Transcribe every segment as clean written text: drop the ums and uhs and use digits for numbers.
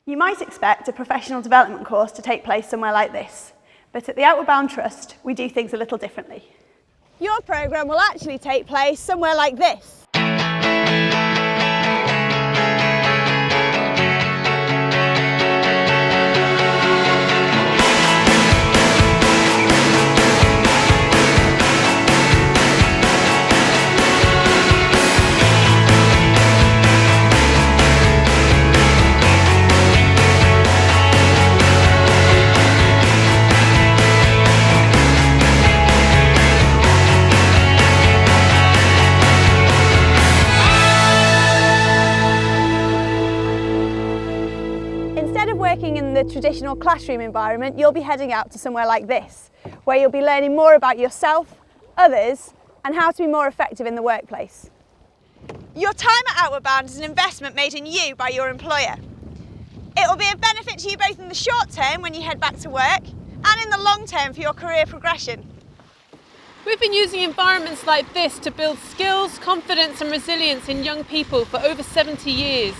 You might expect a professional development course to take place somewhere like this, but at the Outward Bound Trust, we do things a little differently. Your programme will actually take place somewhere like this. Instead of working in the traditional classroom environment, you'll be heading out to somewhere like this, where you'll be learning more about yourself, others, and how to be more effective in the workplace. Your time at Outward Bound is an investment made in you by your employer. It will be a benefit to you both in the short term when you head back to work, and in the long term for your career progression. We've been using environments like this to build skills, confidence and resilience in young people for over 70 years.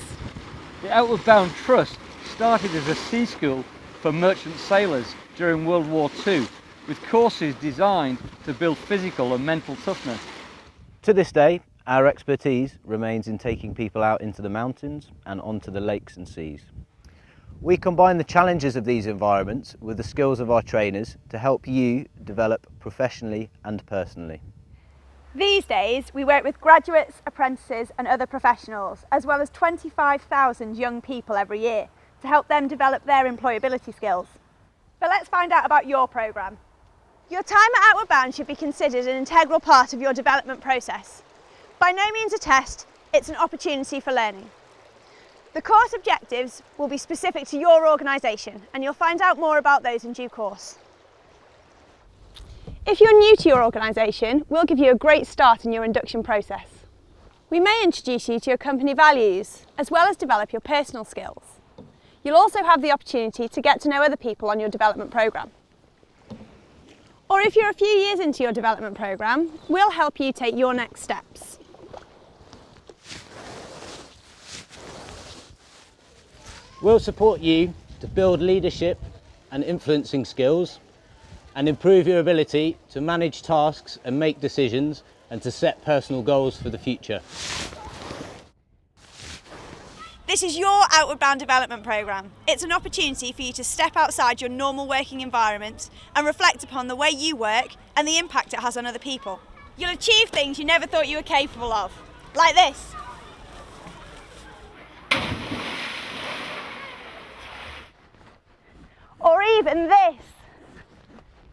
The Outward Bound Trust started as a sea school for merchant sailors during World War II, with courses designed to build physical and mental toughness. To this day, our expertise remains in taking people out into the mountains and onto the lakes and seas. We combine the challenges of these environments with the skills of our trainers to help you develop professionally and personally. These days, we work with graduates, apprentices and other professionals, as well as 25,000 young people every year, to help them develop their employability skills. But let's find out about your programme. Your time at Outward Bound should be considered an integral part of your development process. By no means a test, it's an opportunity for learning. The course objectives will be specific to your organisation, and you'll find out more about those in due course. If you're new to your organisation, we'll give you a great start in your induction process. We may introduce you to your company values, as well as develop your personal skills. You'll also have the opportunity to get to know other people on your development programme. Or if you're a few years into your development programme, we'll help you take your next steps. We'll support you to build leadership and influencing skills and improve your ability to manage tasks and make decisions and to set personal goals for the future. This is your Outward Bound development programme. It's an opportunity for you to step outside your normal working environment and reflect upon the way you work and the impact it has on other people. You'll achieve things you never thought you were capable of, like this. Or even this.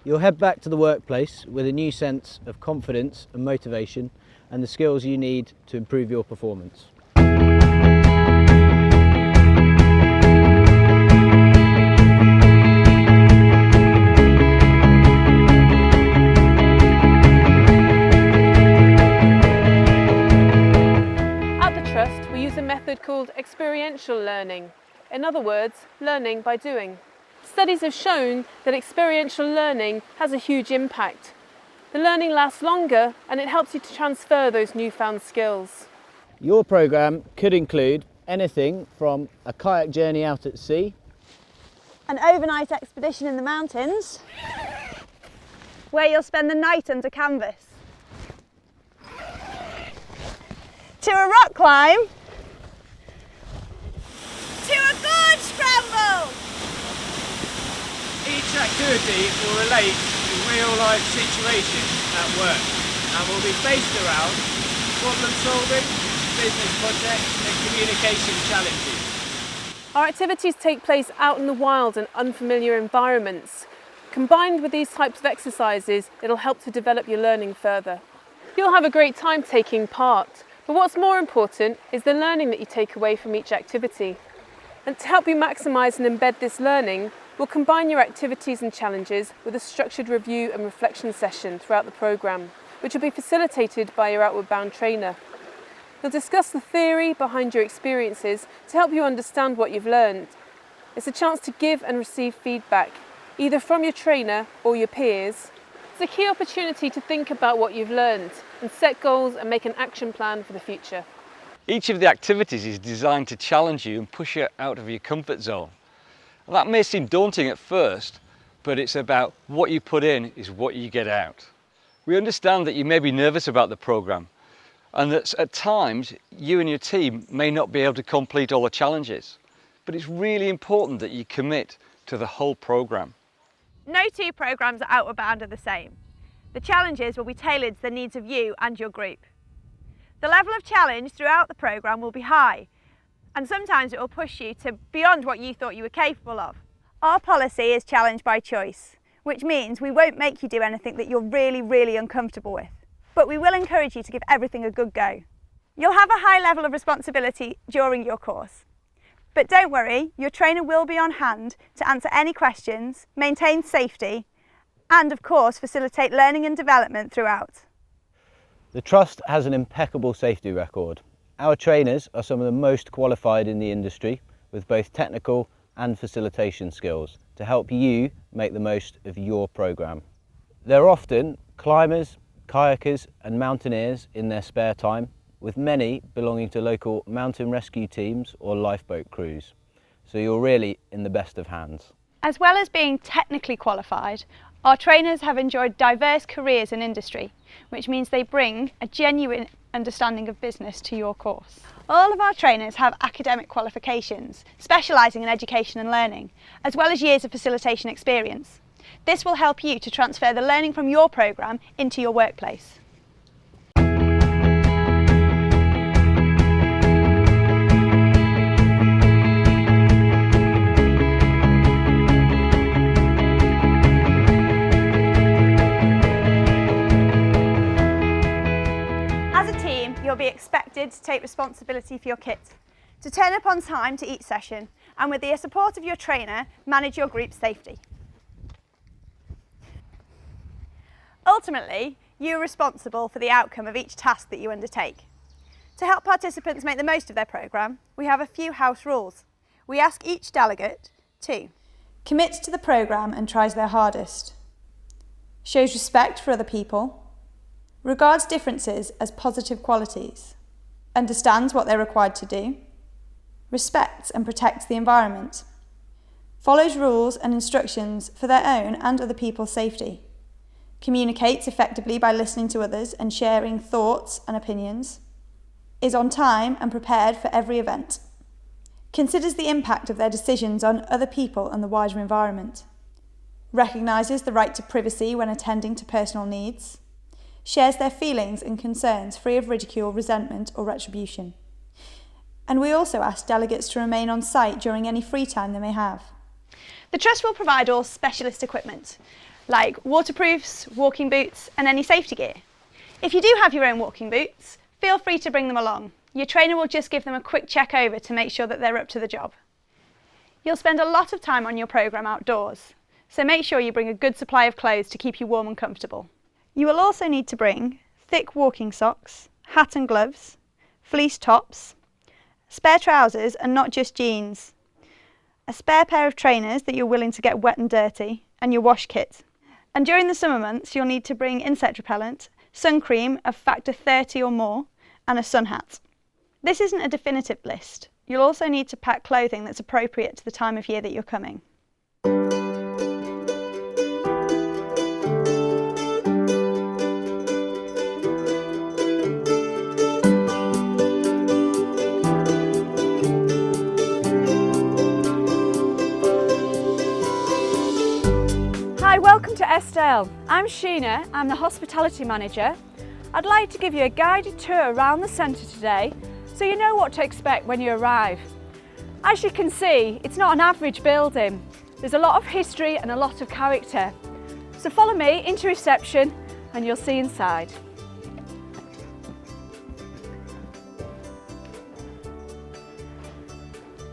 You'll head back to the workplace with a new sense of confidence and motivation and the skills you need to improve your performance. We use a method called experiential learning. In other words, learning by doing. Studies have shown that experiential learning has a huge impact. The learning lasts longer and it helps you to transfer those newfound skills. Your programme could include anything from a kayak journey out at sea, an overnight expedition in the mountains, where you'll spend the night under canvas, to a rock climb, to a gorge scramble. Each activity will relate to real-life situations at work and will be based around problem solving, business projects and communication challenges. Our activities take place out in the wild and unfamiliar environments. Combined with these types of exercises, it'll help to develop your learning further. You'll have a great time taking part, but what's more important is the learning that you take away from each activity. And to help you maximise and embed this learning, we'll combine your activities and challenges with a structured review and reflection session throughout the programme, which will be facilitated by your Outward Bound trainer. He'll discuss the theory behind your experiences to help you understand what you've learned. It's a chance to give and receive feedback, either from your trainer or your peers. It's a key opportunity to think about what you've learned and set goals and make an action plan for the future. Each of the activities is designed to challenge you and push you out of your comfort zone. And that may seem daunting at first, but it's about what you put in is what you get out. We understand that you may be nervous about the programme and that at times you and your team may not be able to complete all the challenges, but it's really important that you commit to the whole programme. No two programmes at Outward Bound are the same. The challenges will be tailored to the needs of you and your group. The level of challenge throughout the programme will be high, and sometimes it will push you to beyond what you thought you were capable of. Our policy is challenge by choice, which means we won't make you do anything that you're really uncomfortable with, but we will encourage you to give everything a good go. You'll have a high level of responsibility during your course, but don't worry, your trainer will be on hand to answer any questions, maintain safety, and of course facilitate learning and development throughout. The Trust has an impeccable safety record. Our trainers are some of the most qualified in the industry with both technical and facilitation skills to help you make the most of your programme. They're often climbers, kayakers and mountaineers in their spare time, with many belonging to local mountain rescue teams or lifeboat crews. So you're really in the best of hands. As well as being technically qualified, our trainers have enjoyed diverse careers in industry, which means they bring a genuine understanding of business to your course. All of our trainers have academic qualifications, specialising in education and learning, as well as years of facilitation experience. This will help you to transfer the learning from your programme into your workplace. You'll be expected to take responsibility for your kit, to turn up on time to each session, and with the support of your trainer, manage your group's safety. Ultimately, you're responsible for the outcome of each task that you undertake. To help participants make the most of their programme, we have a few house rules. We ask each delegate to commit to the programme and tries their hardest, shows respect for other people, regards differences as positive qualities, understands what they're required to do, respects and protects the environment, follows rules and instructions for their own and other people's safety, communicates effectively by listening to others and sharing thoughts and opinions, is on time and prepared for every event, considers the impact of their decisions on other people and the wider environment, recognises the right to privacy when attending to personal needs, shares their feelings and concerns free of ridicule, resentment or retribution. And we also ask delegates to remain on site during any free time they may have. The Trust will provide all specialist equipment, like waterproofs, walking boots and any safety gear. If you do have your own walking boots, feel free to bring them along. Your trainer will just give them a quick check over to make sure that they're up to the job. You'll spend a lot of time on your programme outdoors, so make sure you bring a good supply of clothes to keep you warm and comfortable. You will also need to bring thick walking socks, hat and gloves, fleece tops, spare trousers and not just jeans, a spare pair of trainers that you're willing to get wet and dirty, and your wash kit. And during the summer months you'll need to bring insect repellent, sun cream of factor 30 or more, and a sun hat. This isn't a definitive list. You'll also need to pack clothing that's appropriate to the time of year that you're coming. Hi, welcome to Eskdale. I'm Sheena, I'm the hospitality manager. I'd like to give you a guided tour around the centre today so you know what to expect when you arrive. As you can see, it's not an average building. There's a lot of history and a lot of character. So follow me into reception and you'll see inside.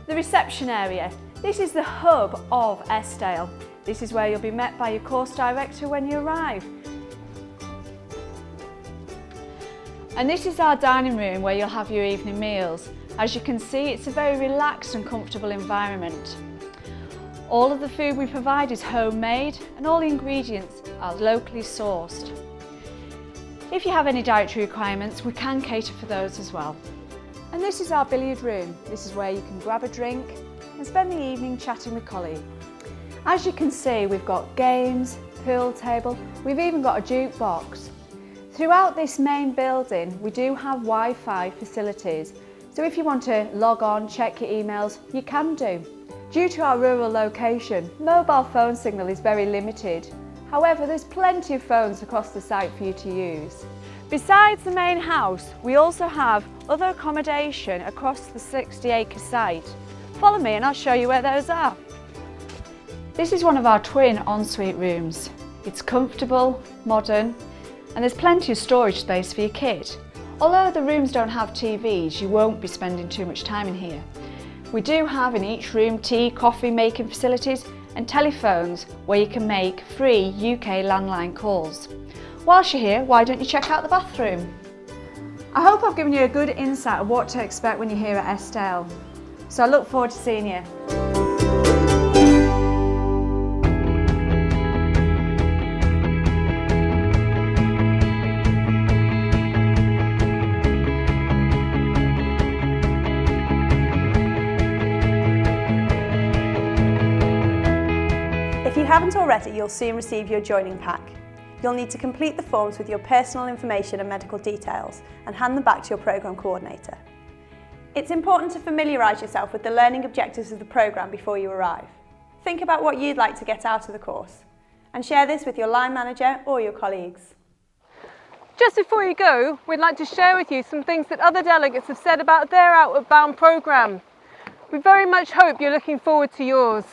The reception area. This is the hub of Eskdale. This is where you'll be met by your course director when you arrive. And this is our dining room where you'll have your evening meals. As you can see, it's a very relaxed and comfortable environment. All of the food we provide is homemade and all the ingredients are locally sourced. If you have any dietary requirements, we can cater for those as well. And this is our billiard room. This is where you can grab a drink and spend the evening chatting with colleagues. As you can see, we've got games, pool table, we've even got a jukebox. Throughout this main building, we do have Wi-Fi facilities. So if you want to log on, check your emails, you can do. Due to our rural location, mobile phone signal is very limited. However, there's plenty of phones across the site for you to use. Besides the main house, we also have other accommodation across the 60-acre site. Follow me and I'll show you where those are. This is one of our twin ensuite rooms. It's comfortable, modern, and there's plenty of storage space for your kit. Although the rooms don't have TVs, you won't be spending too much time in here. We do have in each room tea, coffee making facilities and telephones where you can make free UK landline calls. Whilst you're here, why don't you check out the bathroom? I hope I've given you a good insight of what to expect when you're here at Eskdale. So I look forward to seeing you. If you haven't already, you'll soon receive your joining pack. You'll need to complete the forms with your personal information and medical details and hand them back to your programme coordinator. It's important to familiarise yourself with the learning objectives of the programme before you arrive. Think about what you'd like to get out of the course and share this with your line manager or your colleagues. Just before you go, we'd like to share with you some things that other delegates have said about their Outward Bound programme. We very much hope you're looking forward to yours.